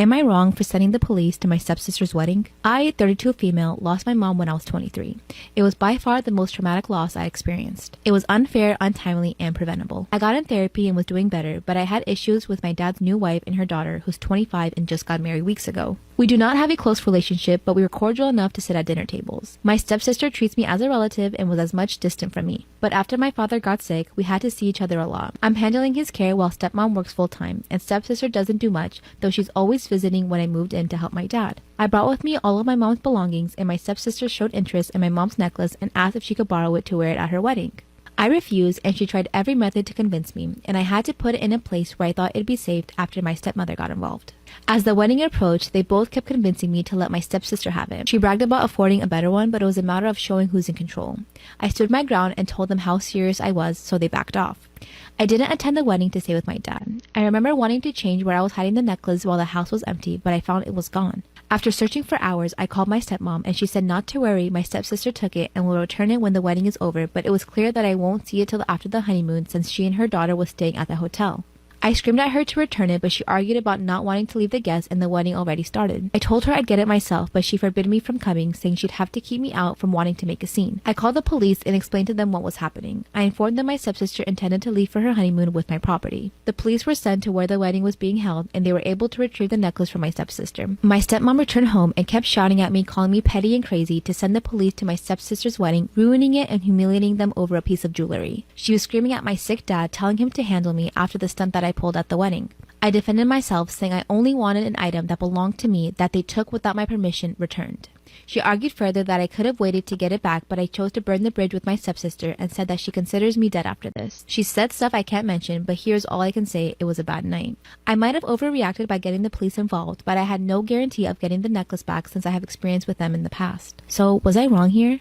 Am I wrong for sending the police to my stepsister's wedding? I, 32 female, lost my mom when I was 23. It was by far the most traumatic loss I experienced. It was unfair, untimely, and preventable. I got in therapy and was doing better, but I had issues with my dad's new wife and her daughter, who's 25 and just got married weeks ago. We do not have a close relationship, but we were cordial enough to sit at dinner tables. My stepsister treats me as a relative and was as much distant from me. But after my father got sick, we had to see each other a lot. I'm handling his care while stepmom works full-time, and stepsister doesn't do much, though she's always visiting when I moved in to help my dad. I brought with me all of my mom's belongings, and my stepsister showed interest in my mom's necklace and asked if she could borrow it to wear it at her wedding. I refused, and she tried every method to convince me, and I had to put it in a place where I thought it'd be safe after my stepmother got involved. As the wedding approached, they both kept convincing me to let my stepsister have it. She bragged about affording a better one, but it was a matter of showing who's in control. I stood my ground and told them how serious I was, so they backed off. I didn't attend the wedding to stay with my dad. I remember wanting to change where I was hiding the necklace while the house was empty, but I found it was gone. After searching for hours, I called my stepmom, and she said not to worry, my stepsister took it and will return it when the wedding is over, but it was clear that I won't see it till after the honeymoon since she and her daughter was staying at the hotel. I screamed at her to return it, but she argued about not wanting to leave the guests and the wedding already started. I told her I'd get it myself, but she forbid me from coming, saying she'd have to keep me out from wanting to make a scene. I called the police and explained to them what was happening. I informed them my stepsister intended to leave for her honeymoon with my property. The police were sent to where the wedding was being held, and they were able to retrieve the necklace from my stepsister. My stepmom returned home and kept shouting at me, calling me petty and crazy, to send the police to my stepsister's wedding, ruining it and humiliating them over a piece of jewelry. She was screaming at my sick dad, telling him to handle me after the stunt that I pulled at the wedding. I defended myself, saying I only wanted an item that belonged to me that they took without my permission returned. She argued further that I could have waited to get it back, but I chose to burn the bridge with my stepsister and said that she considers me dead after this. She said stuff I can't mention, but here's all I can say: it was a bad night. I might have overreacted by getting the police involved, but I had no guarantee of getting the necklace back since I have experience with them in the past. So, was I wrong here?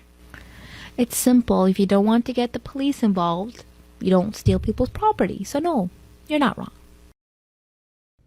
It's simple. If you don't want to get the police involved, you don't steal people's property. So no, you're not wrong.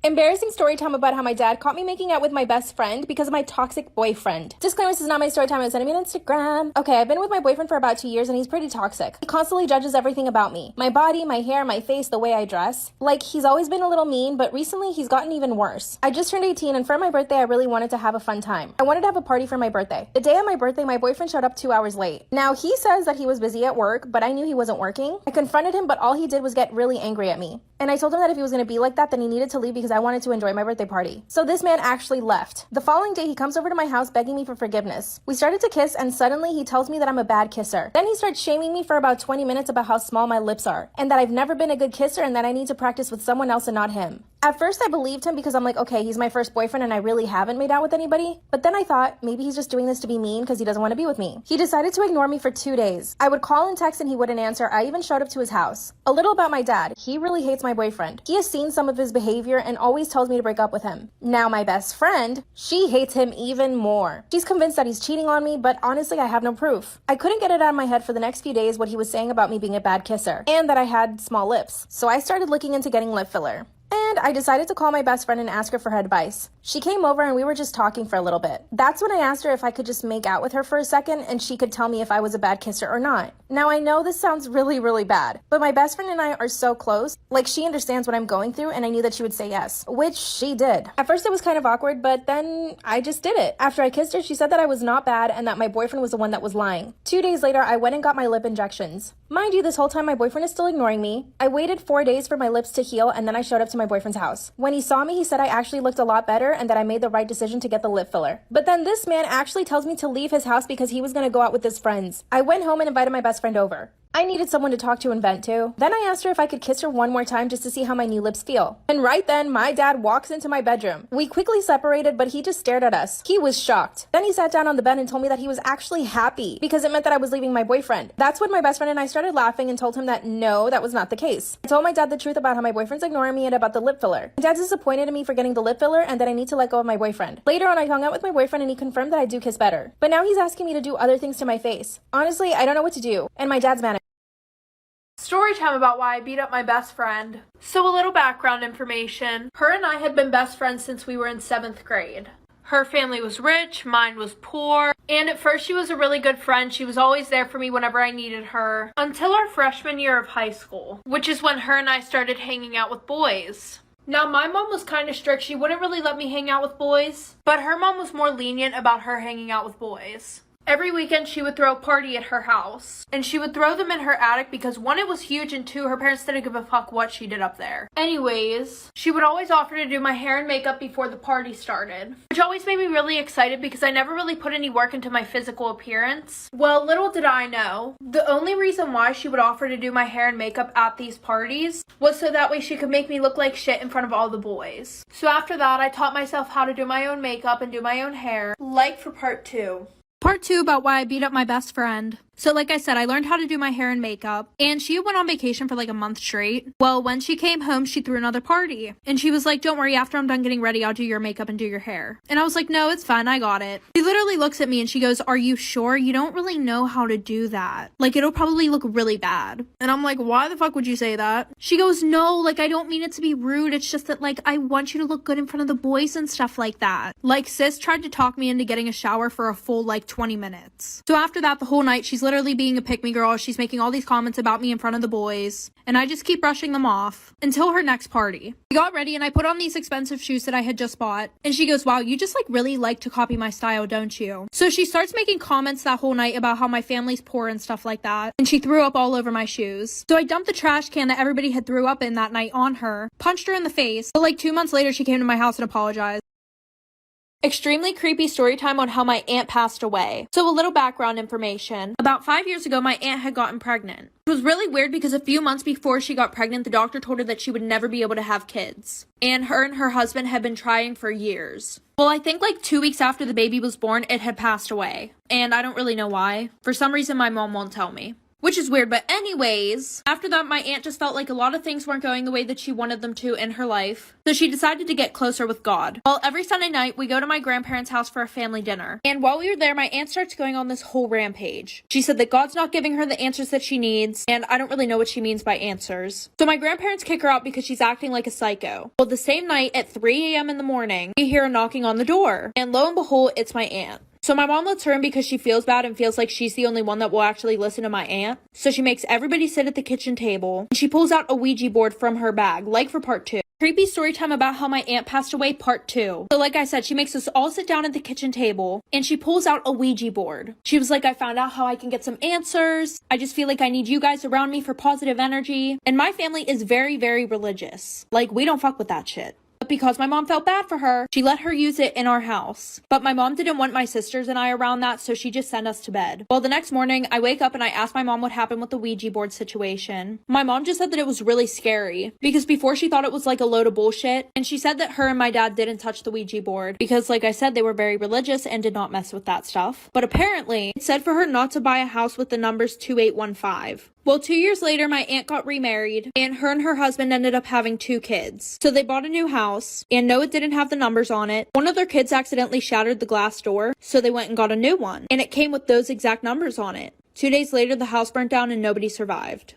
Embarrassing story time about how my dad caught me making out with my best friend because of my toxic boyfriend. Disclaimer, this is not my story time. I was sending me on Instagram. Okay, I've been with my boyfriend for about 2 years and he's pretty toxic. He constantly judges everything about me. My body, my hair, my face, the way I dress. Like, he's always been a little mean, but recently he's gotten even worse. I just turned 18 and for my birthday, I really wanted to have a fun time. I wanted to have a party for my birthday. The day of my birthday, my boyfriend showed up 2 hours late. Now, he says that he was busy at work, but I knew he wasn't working. I confronted him, but all he did was get really angry at me. And I told him that if he was going to be like that, then he needed to leave because I wanted to enjoy my birthday party. So this man actually left. The following day, he comes over to my house begging me for forgiveness. We started to kiss and suddenly he tells me that I'm a bad kisser. Then he starts shaming me for about 20 minutes about how small my lips are and that I've never been a good kisser and that I need to practice with someone else and not him. At first, I believed him because I'm like, okay, he's my first boyfriend and I really haven't made out with anybody. But then I thought maybe he's just doing this to be mean because he doesn't want to be with me. He decided to ignore me for 2 days. I would call and text and he wouldn't answer. I even showed up to his house. A little about my dad. He really hates my boyfriend. He has seen some of his behavior and always tells me to break up with him. Now my best friend, she hates him even more. She's convinced that he's cheating on me, but honestly, I have no proof. I couldn't get it out of my head for the next few days what he was saying about me being a bad kisser and that I had small lips. So I started looking into getting lip filler. And I decided to call my best friend and ask her for her advice. She came over and we were just talking for a little bit. That's when I asked her if I could just make out with her for a second and she could tell me if I was a bad kisser or not. Now I know this sounds really, really bad, but my best friend and I are so close. Like, she understands what I'm going through and I knew that she would say yes, which she did. At first it was kind of awkward, but then I just did it. After I kissed her, she said that I was not bad and that my boyfriend was the one that was lying. 2 days later, I went and got my lip injections. Mind you, this whole time my boyfriend is still ignoring me. I waited 4 days for my lips to heal and then I showed up to my boyfriend's house. When he saw me, he said I actually looked a lot better and that I made the right decision to get the lip filler. But then this man actually tells me to leave his house because he was going to go out with his friends. I went home and invited my best friend over. I needed someone to talk to and vent to. Then I asked her if I could kiss her one more time just to see how my new lips feel. And right then, my dad walks into my bedroom. We quickly separated, but he just stared at us. He was shocked. Then he sat down on the bed and told me that he was actually happy because it meant that I was leaving my boyfriend. That's when my best friend and I started laughing and told him that no, that was not the case. I told my dad the truth about how my boyfriend's ignoring me and about the lip filler. My dad's disappointed in me for getting the lip filler and that I need to let go of my boyfriend. Later on, I hung out with my boyfriend and he confirmed that I do kiss better. But now he's asking me to do other things to my face. Honestly, I don't know what to do. And my dad's mad at me. Story time about why I beat up my best friend. So a little background information. Her and I had been best friends since we were in 7th grade. Her family was rich, mine was poor, and at first she was a really good friend. She was always there for me whenever I needed her, until our freshman year of high school, which is when her and I started hanging out with boys. Now, my mom was kind of strict. She wouldn't really let me hang out with boys, but her mom was more lenient about her hanging out with boys. Every weekend, she would throw a party at her house, and she would throw them in her attic because one, it was huge, and two, her parents didn't give a fuck what she did up there. Anyways, she would always offer to do my hair and makeup before the party started, which always made me really excited because I never really put any work into my physical appearance. Well, little did I know, the only reason why she would offer to do my hair and makeup at these parties was so that way she could make me look like shit in front of all the boys. So after that, I taught myself how to do my own makeup and do my own hair, like for part 2. Part 2 about why I beat up my best friend. So like I said, I learned how to do my hair and makeup, and she went on vacation for like a month straight. Well, when she came home, she threw another party, and she was like, don't worry, after I'm done getting ready, I'll do your makeup and do your hair. And I was like, no, it's fine, I got it. She literally looks at me and she goes, are you sure? You don't really know how to do that. Like, it'll probably look really bad. And I'm like, why the fuck would you say that? She goes, no, like, I don't mean it to be rude. It's just that, like, I want you to look good in front of the boys and stuff like that. Like, sis tried to talk me into getting a shower for a full, like, 20 minutes. So after that, the whole night, she's literally being a pick me girl. She's making all these comments about me in front of the boys, and I just keep brushing them off until her next party. We got ready and I put on these expensive shoes that I had just bought, and she goes, wow, you just like really like to copy my style, don't you? So she starts making comments that whole night about how my family's poor and stuff like that, and she threw up all over my shoes. So I dumped the trash can that everybody had threw up in that night on her, punched her in the face, but like 2 months later she came to my house and apologized. Extremely creepy story time on how my aunt passed away. So a little background information. About 5 years ago, my aunt had gotten pregnant. It was really weird because a few months before she got pregnant, the doctor told her that she would never be able to have kids. And her husband had been trying for years. Well, I think like 2 weeks after the baby was born, it had passed away. And I don't really know why. For some reason, my mom won't tell me. Which is weird, but anyways, after that, my aunt just felt like a lot of things weren't going the way that she wanted them to in her life. So she decided to get closer with God. Well, every Sunday night, we go to my grandparents' house for a family dinner. And while we were there, my aunt starts going on this whole rampage. She said that God's not giving her the answers that she needs, and I don't really know what she means by answers. So my grandparents kick her out because she's acting like a psycho. Well, the same night at 3 a.m. in the morning, we hear a knocking on the door. And lo and behold, it's my aunt. So my mom lets her in because she feels bad and feels like she's the only one that will actually listen to my aunt. So she makes everybody sit at the kitchen table, and she pulls out a Ouija board from her bag, like for part 2. Creepy story time about how my aunt passed away, part 2. So like I said, she makes us all sit down at the kitchen table, and she pulls out a Ouija board. She was like, I found out how I can get some answers. I just feel like I need you guys around me for positive energy. And my family is very, very religious. Like, we don't fuck with that shit. But because my mom felt bad for her, she let her use it in our house. But my mom didn't want my sisters and I around that, so she just sent us to bed. Well, the next morning, I wake up and I ask my mom what happened with the Ouija board situation. My mom just said that it was really scary, because before she thought it was like a load of bullshit, and she said that her and my dad didn't touch the Ouija board, because like I said, they were very religious and did not mess with that stuff. But apparently, it said for her not to buy a house with the numbers 2815. Well, 2 years later, my aunt got remarried, and her husband ended up having 2 kids. So they bought a new house, and no, it didn't have the numbers on it. One of their kids accidentally shattered the glass door, so they went and got a new one, and it came with those exact numbers on it. 2 days later, the house burnt down and nobody survived.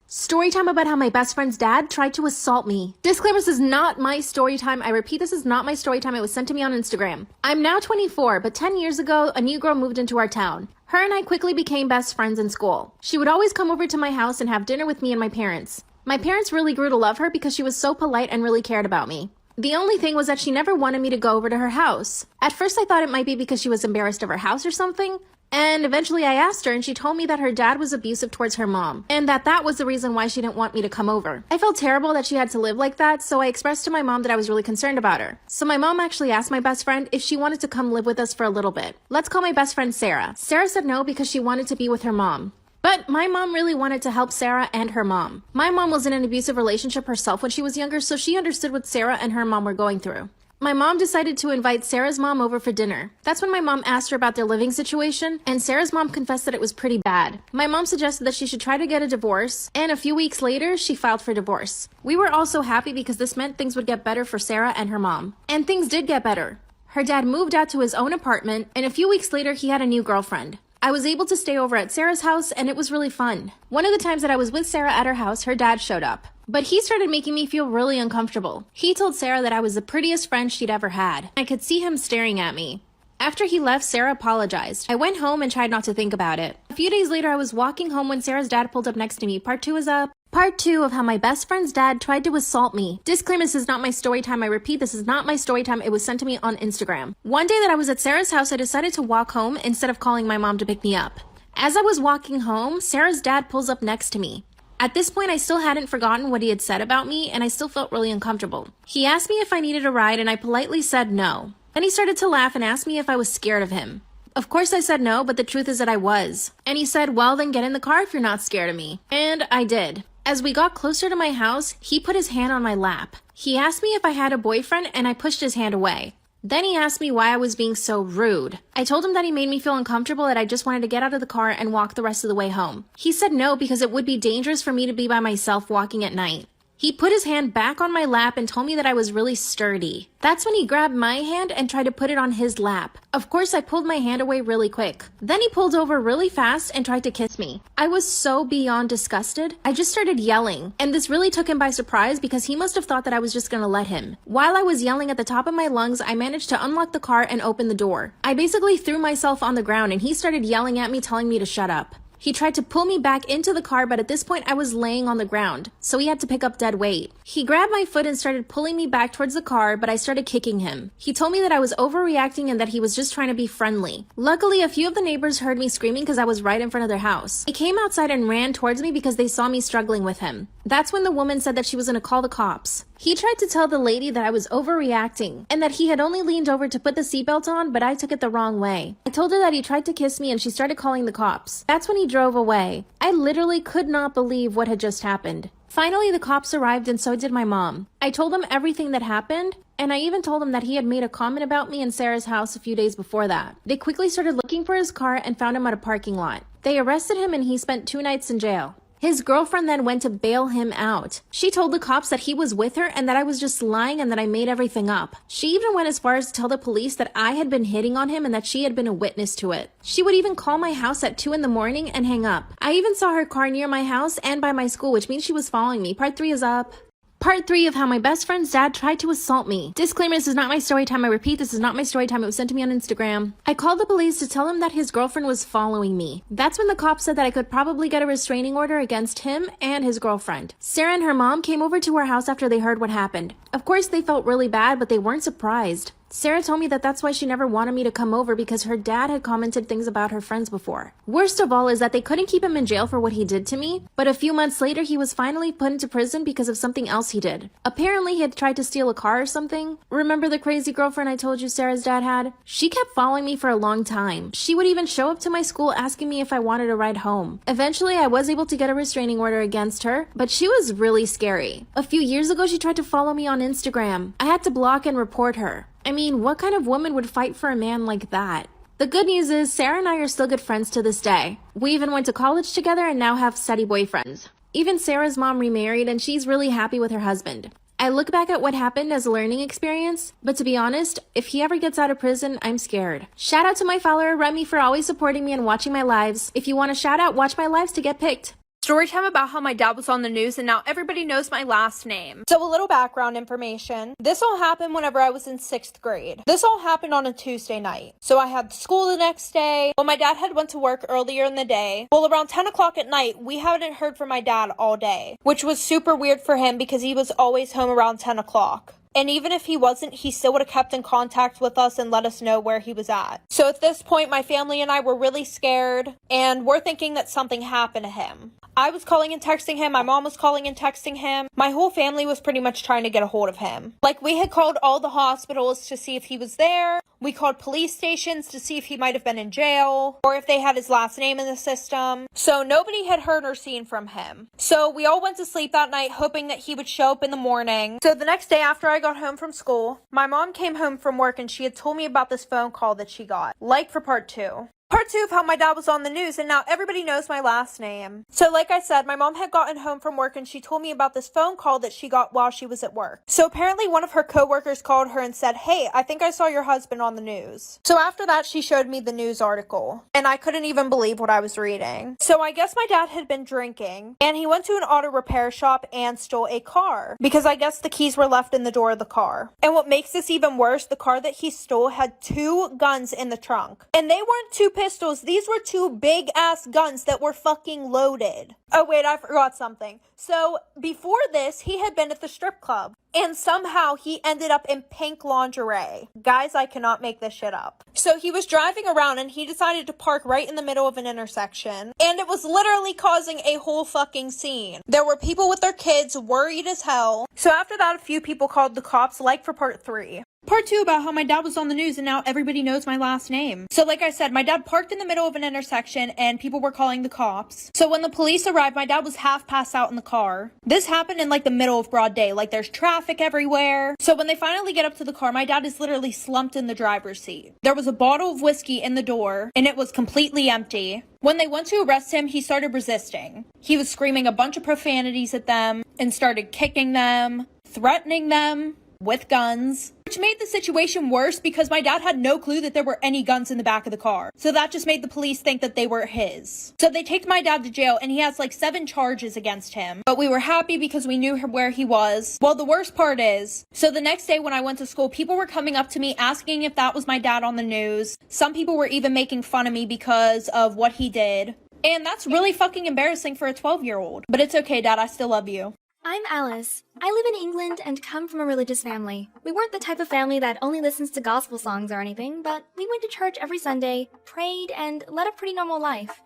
Story time about how my best friend's dad tried to assault me. Disclaimer, this is not my story time. I repeat, this is not my story time. It was sent to me on Instagram. I'm now 24, but 10 years ago, a new girl moved into our town. Her and I quickly became best friends in school. She would always come over to my house and have dinner with me and my parents. My parents really grew to love her because she was so polite and really cared about me. The only thing was that she never wanted me to go over to her house. At first I thought it might be because she was embarrassed of her house or something. And eventually I asked her and she told me that her dad was abusive towards her mom, and that was the reason why she didn't want me to come over. I felt terrible that she had to live like that, so I expressed to my mom that I was really concerned about her. So my mom actually asked my best friend if she wanted to come live with us for a little bit. Let's call my best friend Sarah. Sarah said no because she wanted to be with her mom. But my mom really wanted to help Sarah and her mom. My mom was in an abusive relationship herself when she was younger, so she understood what Sarah and her mom were going through. My mom decided to invite Sarah's mom over for dinner. That's when my mom asked her about their living situation, and Sarah's mom confessed that it was pretty bad. My mom suggested that she should try to get a divorce, and a few weeks later, she filed for divorce. We were all so happy because this meant things would get better for Sarah and her mom. And things did get better. Her dad moved out to his own apartment, and a few weeks later, he had a new girlfriend. I was able to stay over at Sarah's house, and it was really fun. One of the times that I was with Sarah at her house, her dad showed up. But he started making me feel really uncomfortable. He told Sarah that I was the prettiest friend she'd ever had. I could see him staring at me. After he left, Sarah apologized. I went home and tried not to think about it. A few days later, I was walking home when Sarah's dad pulled up next to me. Part 2 is up. Part 2 of how my best friend's dad tried to assault me. Disclaimer, this is not my story time. I repeat, this is not my story time. It was sent to me on Instagram. One day that I was at Sarah's house, I decided to walk home instead of calling my mom to pick me up. As I was walking home, Sarah's dad pulls up next to me. At this point, I still hadn't forgotten what he had said about me, and I still felt really uncomfortable. He asked me if I needed a ride, and I politely said no. Then he started to laugh and asked me if I was scared of him. Of course I said no, but the truth is that I was. And he said, well, then get in the car if you're not scared of me. And I did. As we got closer to my house, he put his hand on my lap. He asked me if I had a boyfriend, and I pushed his hand away. Then he asked me why I was being so rude. I told him that he made me feel uncomfortable, that I just wanted to get out of the car and walk the rest of the way home. He said no because it would be dangerous for me to be by myself walking at night. He put his hand back on my lap and told me that I was really sturdy. That's when he grabbed my hand and tried to put it on his lap. Of course, I pulled my hand away really quick. Then he pulled over really fast and tried to kiss me. I was so beyond disgusted. I just started yelling, and this really took him by surprise because he must have thought that I was just gonna let him. While I was yelling at the top of my lungs, I managed to unlock the car and open the door. I basically threw myself on the ground and he started yelling at me, telling me to shut up. He tried to pull me back into the car, but at this point I was laying on the ground, so he had to pick up dead weight. He grabbed my foot and started pulling me back towards the car, but I started kicking him. He told me that I was overreacting and that he was just trying to be friendly. Luckily, a few of the neighbors heard me screaming because I was right in front of their house. They came outside and ran towards me because they saw me struggling with him. That's when the woman said that she was going to call the cops. He tried to tell the lady that I was overreacting and that he had only leaned over to put the seatbelt on, but I took it the wrong way. I told her that he tried to kiss me and she started calling the cops. That's when he drove away. I literally could not believe what had just happened. Finally, the cops arrived and so did my mom. I told them everything that happened, and I even told him that he had made a comment about me in Sarah's house a few days before that. They quickly started looking for his car and found him at a parking lot. They arrested him and he spent 2 nights in jail. His girlfriend then went to bail him out. She told the cops that he was with her and that I was just lying and that I made everything up. She even went as far as to tell the police that I had been hitting on him and that she had been a witness to it. She would even call my house at 2 in the morning and hang up. I even saw her car near my house and by my school, which means she was following me. Part 3 is up. Part 3 of how my best friend's dad tried to assault me. Disclaimer, this is not my story time. I repeat, this is not my story time. It was sent to me on Instagram. I called the police to tell him that his girlfriend was following me. That's when the cops said that I could probably get a restraining order against him and his girlfriend. Sarah and her mom came over to our house after they heard what happened. Of course, they felt really bad, but they weren't surprised. Sarah told me that that's why she never wanted me to come over because her dad had commented things about her friends before. Worst of all is that they couldn't keep him in jail for what he did to me, but a few months later he was finally put into prison because of something else he did. Apparently he had tried to steal a car or something. Remember the crazy girlfriend I told you Sarah's dad had? She kept following me for a long time. She would even show up to my school asking me if I wanted a ride home. Eventually I was able to get a restraining order against her, but she was really scary. A few years ago she tried to follow me on Instagram. I had to block and report her. I mean, what kind of woman would fight for a man like that? The good news is Sarah and I are still good friends to this day. We even went to college together and now have steady boyfriends. Even Sarah's mom remarried and she's really happy with her husband. I look back at what happened as a learning experience, but to be honest, if he ever gets out of prison, I'm scared. Shout out to my follower Remy for always supporting me and watching my lives. If you want a shout out, watch my lives to get picked. Storytime about how my dad was on the news and now everybody knows my last name. So a little background information. This all happened whenever I was in 6th grade. This all happened on a Tuesday night. So I had school the next day. Well, my dad had went to work earlier in the day. Well, around 10 o'clock at night, we hadn't heard from my dad all day, which was super weird for him because he was always home around 10 o'clock. And even if he wasn't, he still would have kept in contact with us and let us know where he was at. So at this point, my family and I were really scared, and we're thinking that something happened to him. I was calling and texting him, my mom was calling and texting him. My whole family was pretty much trying to get a hold of him. Like, we had called all the hospitals to see if he was there. We called police stations to see if he might have been in jail, or if they had his last name in the system. So nobody had heard or seen from him. So we all went to sleep that night hoping that he would show up in the morning. So the next day after I got home from school, my mom came home from work and she had told me about this phone call that she got. Like for part 2. Part 2 of how my dad was on the news and now everybody knows my last name. So like I said, my mom had gotten home from work and she told me about this phone call that she got while she was at work. So apparently one of her coworkers called her and said, "Hey, I think I saw your husband on the news." So after that, she showed me the news article and I couldn't even believe what I was reading. So I guess my dad had been drinking and he went to an auto repair shop and stole a car because I guess the keys were left in the door of the car. And what makes this even worse, the car that he stole had 2 guns in the trunk and they weren't 2 pistols. These were 2 big-ass guns that were fucking loaded. Oh, wait, I forgot something. So, before this, he had been at the strip club. And somehow he ended up in pink lingerie. Guys, I cannot make this shit up. So he was driving around and he decided to park right in the middle of an intersection. And it was literally causing a whole fucking scene. There were people with their kids worried as hell. So after that, a few people called the cops, like for part 3. Part 2 about how my dad was on the news and now everybody knows my last name. So like I said, my dad parked in the middle of an intersection and people were calling the cops. So when the police arrived, my dad was half passed out in the car. This happened in like the middle of broad day, like there's traffic everywhere. So when they finally get up to the car, my dad is literally slumped in the driver's seat. There was a bottle of whiskey in the door and it was completely empty. When they went to arrest him, he started resisting. He was screaming a bunch of profanities at them and started kicking them, threatening them with guns, which made the situation worse because my dad had no clue that there were any guns in the back of the car. So that just made the police think that they were his. So they take my dad to jail and he has like 7 charges against him. But we were happy because we knew where he was. Well, the worst part is, so the next day when I went to school, people were coming up to me asking if that was my dad on the news. Some people were even making fun of me because of what he did. And that's really fucking embarrassing for a 12-year-old. But it's okay, Dad, I still love you. I'm Alice. I live in England and come from a religious family. We weren't the type of family that only listens to gospel songs or anything, but we went to church every Sunday, prayed, and led a pretty normal life.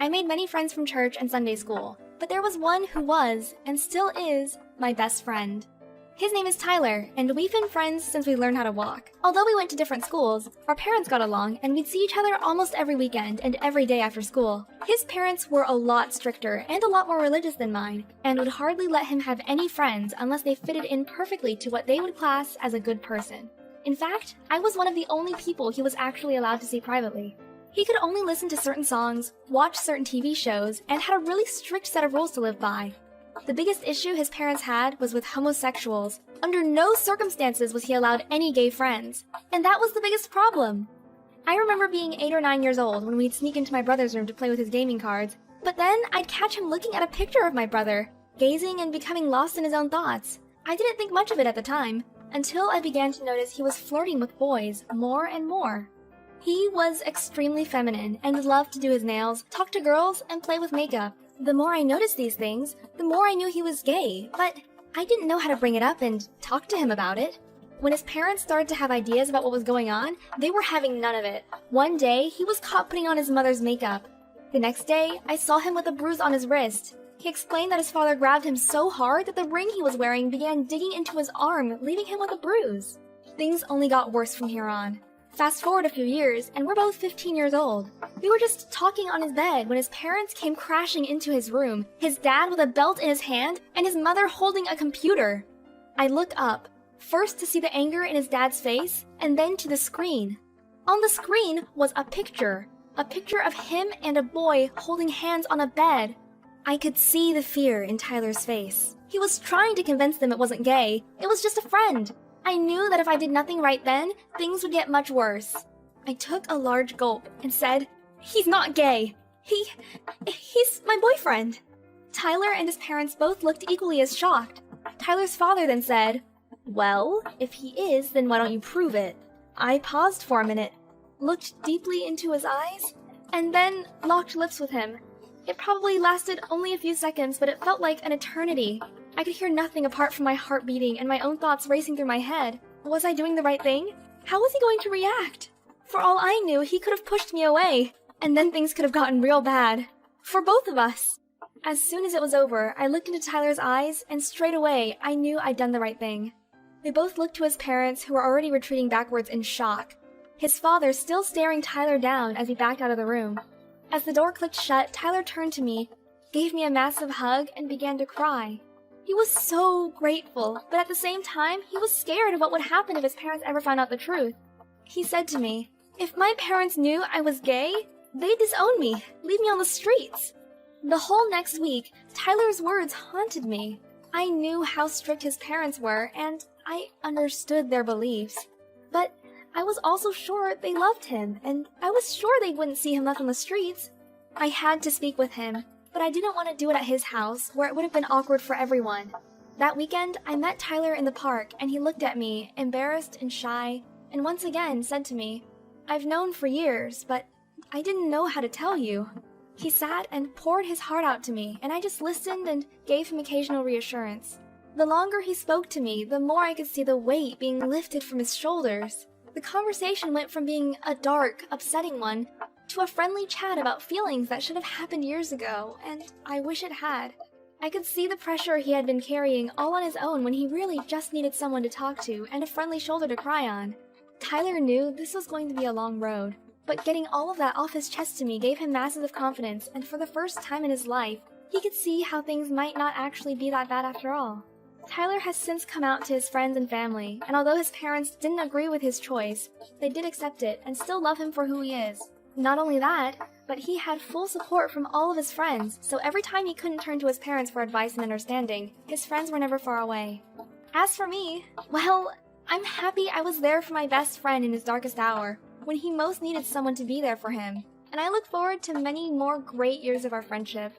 I made many friends from church and Sunday school, but there was one who was, and still is, my best friend. His name is Tyler, and we've been friends since we learned how to walk. Although we went to different schools, our parents got along, and we'd see each other almost every weekend and every day after school. His parents were a lot stricter and a lot more religious than mine, and would hardly let him have any friends unless they fitted in perfectly to what they would class as a good person. In fact, I was one of the only people he was actually allowed to see privately. He could only listen to certain songs, watch certain TV shows, and had a really strict set of rules to live by. The biggest issue his parents had was with homosexuals. Under no circumstances was he allowed any gay friends. And that was the biggest problem. I remember being 8 or 9 years old when we'd sneak into my brother's room to play with his gaming cards. But then I'd catch him looking at a picture of my brother, gazing and becoming lost in his own thoughts. I didn't think much of it at the time, until I began to notice he was flirting with boys more and more. He was extremely feminine and loved to do his nails, talk to girls, and play with makeup. The more I noticed these things, the more I knew he was gay, but I didn't know how to bring it up and talk to him about it. When his parents started to have ideas about what was going on, they were having none of it. One day, he was caught putting on his mother's makeup. The next day, I saw him with a bruise on his wrist. He explained that his father grabbed him so hard that the ring he was wearing began digging into his arm, leaving him with a bruise. Things only got worse from here on. Fast forward a few years, and we're both 15 years old. We were just talking on his bed when his parents came crashing into his room, his dad with a belt in his hand, and his mother holding a computer. I look up, first to see the anger in his dad's face, and then to the screen. On the screen was a picture of him and a boy holding hands on a bed. I could see the fear in Tyler's face. He was trying to convince them it wasn't gay, it was just a friend. I knew that if I did nothing right then, things would get much worse. I took a large gulp and said, "He's not gay. He's my boyfriend." Tyler and his parents both looked equally as shocked. Tyler's father then said, "Well, if he is, then why don't you prove it?" I paused for a minute, looked deeply into his eyes, and then locked lips with him. It probably lasted only a few seconds, but it felt like an eternity. I could hear nothing apart from my heart beating and my own thoughts racing through my head. Was I doing the right thing? How was he going to react? For all I knew, he could have pushed me away, and then things could have gotten real bad. For both of us. As soon as it was over, I looked into Tyler's eyes, and straight away, I knew I'd done the right thing. We both looked to his parents, who were already retreating backwards in shock. His father still staring Tyler down as he backed out of the room. As the door clicked shut, Tyler turned to me, gave me a massive hug, and began to cry. He was so grateful, but at the same time, he was scared of what would happen if his parents ever found out the truth. He said to me, "If my parents knew I was gay, they'd disown me, leave me on the streets." The whole next week, Tyler's words haunted me. I knew how strict his parents were, and I understood their beliefs. But I was also sure they loved him, and I was sure they wouldn't see him left on the streets. I had to speak with him, but I didn't want to do it at his house, where it would have been awkward for everyone. That weekend, I met Tyler in the park, and he looked at me, embarrassed and shy, and once again said to me, "I've known for years, but I didn't know how to tell you. He sat and poured his heart out to me, and I just listened and gave him occasional reassurance. The longer he spoke to me, the more I could see the weight being lifted from his shoulders. The conversation went from being a dark, upsetting one to a friendly chat about feelings that should have happened years ago, and I wish it had. I could see the pressure he had been carrying all on his own when he really just needed someone to talk to and a friendly shoulder to cry on. Tyler knew this was going to be a long road, but getting all of that off his chest to me gave him massive confidence, and for the first time in his life, he could see how things might not actually be that bad after all. Tyler has since come out to his friends and family, and although his parents didn't agree with his choice, they did accept it and still love him for who he is. Not only that, but he had full support from all of his friends, so every time he couldn't turn to his parents for advice and understanding, his friends were never far away. As for me, well, I'm happy I was there for my best friend in his darkest hour, when he most needed someone to be there for him, and I look forward to many more great years of our friendship.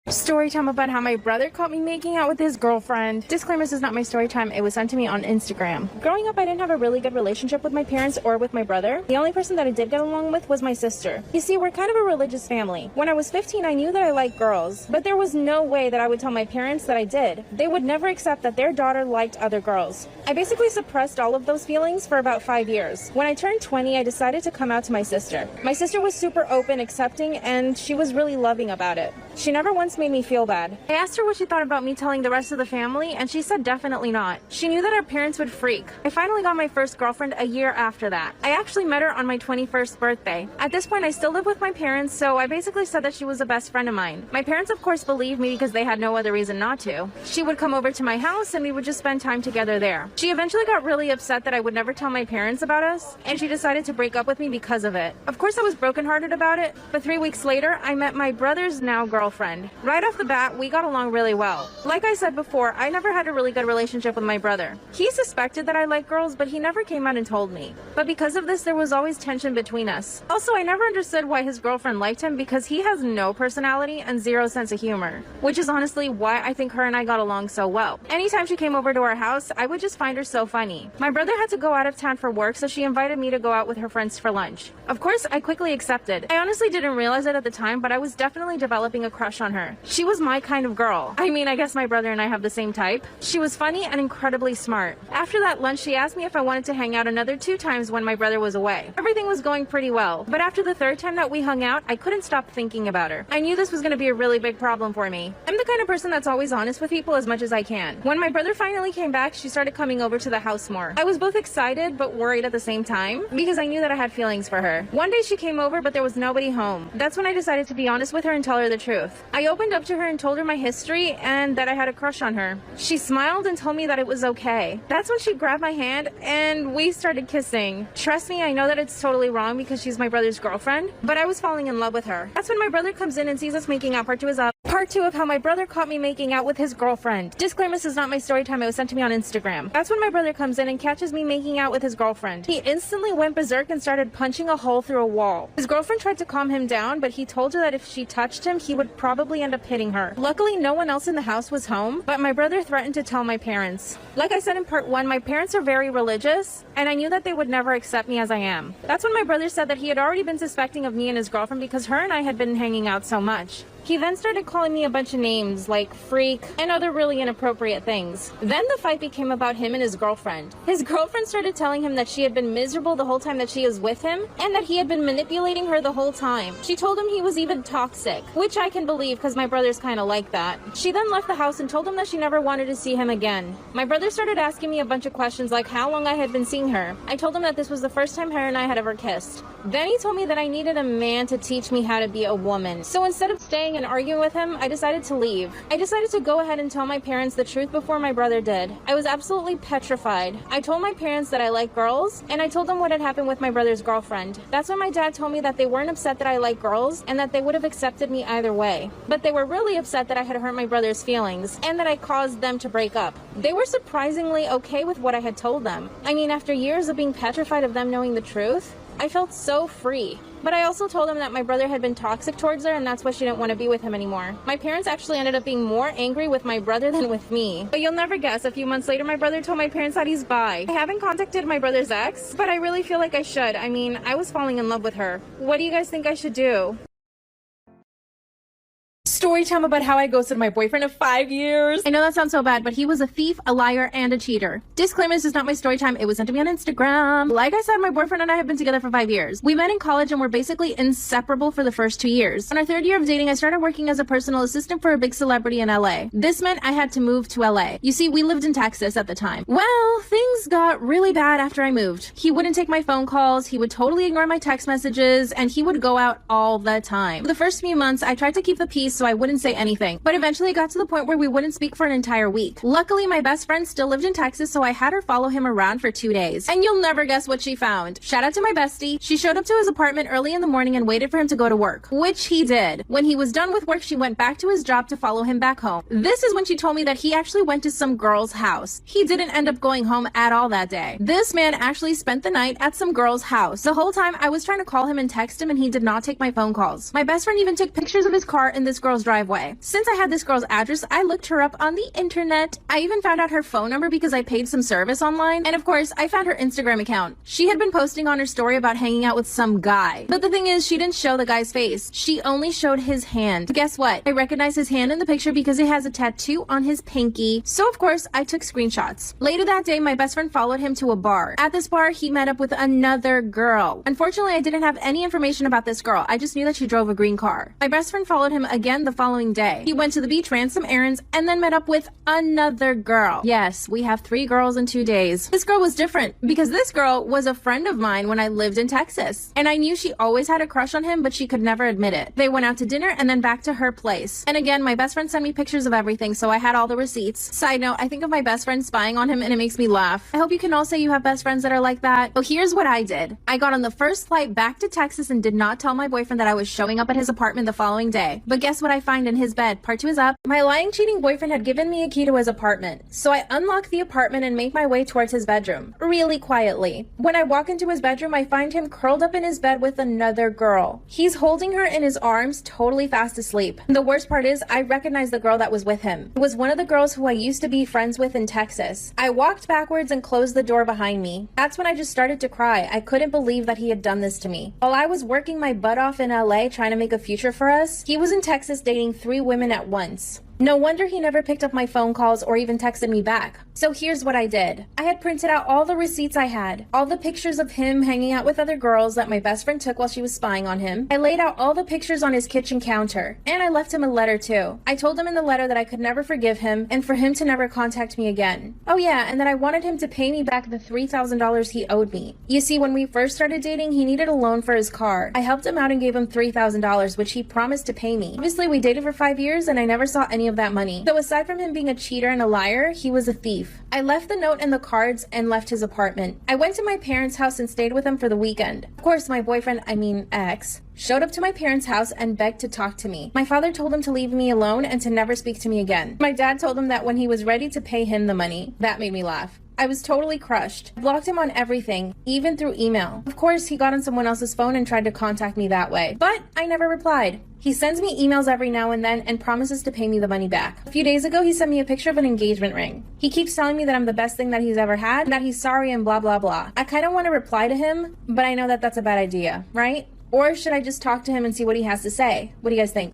Story time about how my brother caught me making out with his girlfriend. Disclaimer, this is not my story time. It was sent to me on Instagram. Growing up, I didn't have a really good relationship with my parents or with my brother. The only person that I did get along with was my sister. You see, we're kind of a religious family. When I was 15, I knew that I liked girls, but there was no way that I would tell my parents that I did. They would never accept that their daughter liked other girls. I basically suppressed all of those feelings for about 5 years. When I turned 20, I decided to come out to my sister. My sister was super open, accepting, and she was really loving about it. She never once made me feel bad. I asked her what she thought about me telling the rest of the family, and she said definitely not. She knew that our parents would freak. I finally got my first girlfriend a year after that. I actually met her on my 21st birthday. At this point, I still live with my parents, so I basically said that she was a best friend of mine. My parents, of course, believed me because they had no other reason not to. She would come over to my house, and we would just spend time together there. She eventually got really upset that I would never tell my parents about us, and she decided to break up with me because of it. Of course, I was brokenhearted about it, but 3 weeks later, I met my brother's now girlfriend. Right off the bat, we got along really well. Like I said before, I never had a really good relationship with my brother. He suspected that I liked girls, but he never came out and told me. But because of this, there was always tension between us. Also, I never understood why his girlfriend liked him because he has no personality and zero sense of humor, which is honestly why I think her and I got along so well. Anytime she came over to our house, I would just find her so funny. My brother had to go out of town for work, so she invited me to go out with her friends for lunch. Of course, I quickly accepted. I honestly didn't realize it at the time, but I was definitely developing a crush on her. She was my kind of girl. I mean, I guess my brother and I have the same type. She was funny and incredibly smart. After that lunch, she asked me if I wanted to hang out another 2 times when my brother was away. Everything was going pretty well, but after the 3rd time that we hung out, I couldn't stop thinking about her. I knew this was going to be a really big problem for me. I'm the kind of person that's always honest with people as much as I can. When my brother finally came back, she started coming over to the house more. I was both excited but worried at the same time because I knew that I had feelings for her. One day she came over, but there was nobody home. That's when I decided to be honest with her and tell her the truth. I opened up to her and told her my history and that I had a crush on her. She smiled and told me that it was okay. That's when she grabbed my hand and we started kissing. Trust me, I know that it's totally wrong because she's my brother's girlfriend, but I was falling in love with her. That's when my brother comes in and sees us making out. Part 2 is up. Part 2 of how my brother caught me making out with his girlfriend. Disclaimer, this is not my story time. It was sent to me on Instagram. That's when my brother comes in and catches me making out with his girlfriend. He instantly went berserk and started punching a hole through a wall. His girlfriend tried to calm him down, but he told her that if she touched him, he would probably end up hitting her. Luckily, no one else in the house was home, but my brother threatened to tell my parents. Like I said in part 1, my parents are very religious, and I knew that they would never accept me as I am. That's when my brother said that he had already been suspecting of me and his girlfriend because her and I had been hanging out so much. He then started calling me a bunch of names like freak and other really inappropriate things. Then the fight became about him and his girlfriend. His girlfriend started telling him that she had been miserable the whole time that she was with him and that he had been manipulating her the whole time. She told him he was even toxic, which I can believe because my brother's kind of like that. She then left the house and told him that she never wanted to see him again. My brother started asking me a bunch of questions like how long I had been seeing her. I told him that this was the first time her and I had ever kissed. Then he told me that I needed a man to teach me how to be a woman. So instead of staying and arguing with him, I decided to leave. I decided to go ahead and tell my parents the truth before my brother did. I was absolutely petrified. I told my parents that I like girls, and I told them what had happened with my brother's girlfriend. That's when my dad told me that they weren't upset that I like girls, and that they would have accepted me either way. But they were really upset that I had hurt my brother's feelings, and that I caused them to break up. They were surprisingly okay with what I had told them. I mean, after years of being petrified of them knowing the truth, I felt so free. But I also told him that my brother had been toxic towards her and that's why she didn't want to be with him anymore. My parents actually ended up being more angry with my brother than with me. But you'll never guess, a few months later my brother told my parents that he's bi. I haven't contacted my brother's ex, but I really feel like I should. I mean, I was falling in love with her. What do you guys think I should do? Story time about how I ghosted my boyfriend of 5 years. I know that sounds so bad, but he was a thief, a liar, and a cheater. Disclaimer, this is not my story time. It was sent to me on Instagram. Like I said, my boyfriend and I have been together for 5 years. We met in college and were basically inseparable for the first 2 years. On our third year of dating, I started working as a personal assistant for a big celebrity in LA. This meant I had to move to LA. You see, we lived in Texas at the time. Well, things got really bad after I moved. He wouldn't take my phone calls, he would totally ignore my text messages, and he would go out all the time. For the first few months, I tried to keep the peace so I wouldn't say anything, but eventually it got to the point where we wouldn't speak for an entire week. Luckily, my best friend still lived in Texas, so I had her follow him around for 2 days. And you'll never guess what she found. Shout out to my bestie. She showed up to his apartment early in the morning and waited for him to go to work, which he did. When he was done with work, she went back to his job to follow him back home. This is when she told me that he actually went to some girl's house. He didn't end up going home at all that day. This man actually spent the night at some girl's house. The whole time I was trying to call him and text him and he did not take my phone calls. My best friend even took pictures of his car in this girl's driveway. Since I had this girl's address, I looked her up on the internet. I even found out her phone number because I paid some service online. And of course, I found her Instagram account. She had been posting on her story about hanging out with some guy. But the thing is, she didn't show the guy's face. She only showed his hand. Guess what? I recognize his hand in the picture because it has a tattoo on his pinky. So of course, I took screenshots. Later that day, my best friend followed him to a bar. At this bar, he met up with another girl. Unfortunately, I didn't have any information about this girl. I just knew that she drove a green car. My best friend followed him again the following day. He went to the beach, ran some errands, and then met up with another girl. Yes, we have 3 girls in 2 days. This girl was different because this girl was a friend of mine when I lived in Texas. And I knew she always had a crush on him, but she could never admit it. They went out to dinner and then back to her place. And again, my best friend sent me pictures of everything, so I had all the receipts. Side note, I think of my best friend spying on him and it makes me laugh. I hope you can all say you have best friends that are like that. Well, here's what I did. I got on the first flight back to Texas and did not tell my boyfriend that I was showing up at his apartment the following day. But guess what I find in his bed? Part 2 is up. My lying, cheating boyfriend had given me a key to his apartment. So I unlocked the apartment and made my way towards his bedroom, really quietly. When I walk into his bedroom, I find him curled up in his bed with another girl. He's holding her in his arms, totally fast asleep. The worst part is, I recognize the girl that was with him. It was one of the girls who I used to be friends with in Texas. I walked backwards and closed the door behind me. That's when I just started to cry. I couldn't believe that he had done this to me. While I was working my butt off in LA trying to make a future for us, he was in Texas dating 3 women at once. No wonder he never picked up my phone calls or even texted me back. So here's what I did. I had printed out all the receipts I had, all the pictures of him hanging out with other girls that my best friend took while she was spying on him. I laid out all the pictures on his kitchen counter, and I left him a letter too. I told him in the letter that I could never forgive him and for him to never contact me again. Oh yeah, and that I wanted him to pay me back the $3,000 he owed me. You see, when we first started dating, he needed a loan for his car. I helped him out and gave him $3,000, which he promised to pay me. Obviously, we dated for 5 years and I never saw any of that money. So aside from him being a cheater and a liar, he was a thief. I left the note and the cards and left his apartment. I went to my parents' house and stayed with him for the weekend. Of course, my boyfriend, ex, showed up to my parents' house and begged to talk to me. My father told him to leave me alone and to never speak to me again. My dad told him that when he was ready to pay him the money. That made me laugh. I was totally crushed. I blocked him on everything, even through email. Of course, he got on someone else's phone and tried to contact me that way, but I never replied. He sends me emails every now and then and promises to pay me the money back. A few days ago, he sent me a picture of an engagement ring. He keeps telling me that I'm the best thing that he's ever had, and that he's sorry and blah, blah, blah. I kind of want to reply to him, but I know that that's a bad idea, right? Or should I just talk to him and see what he has to say? What do you guys think?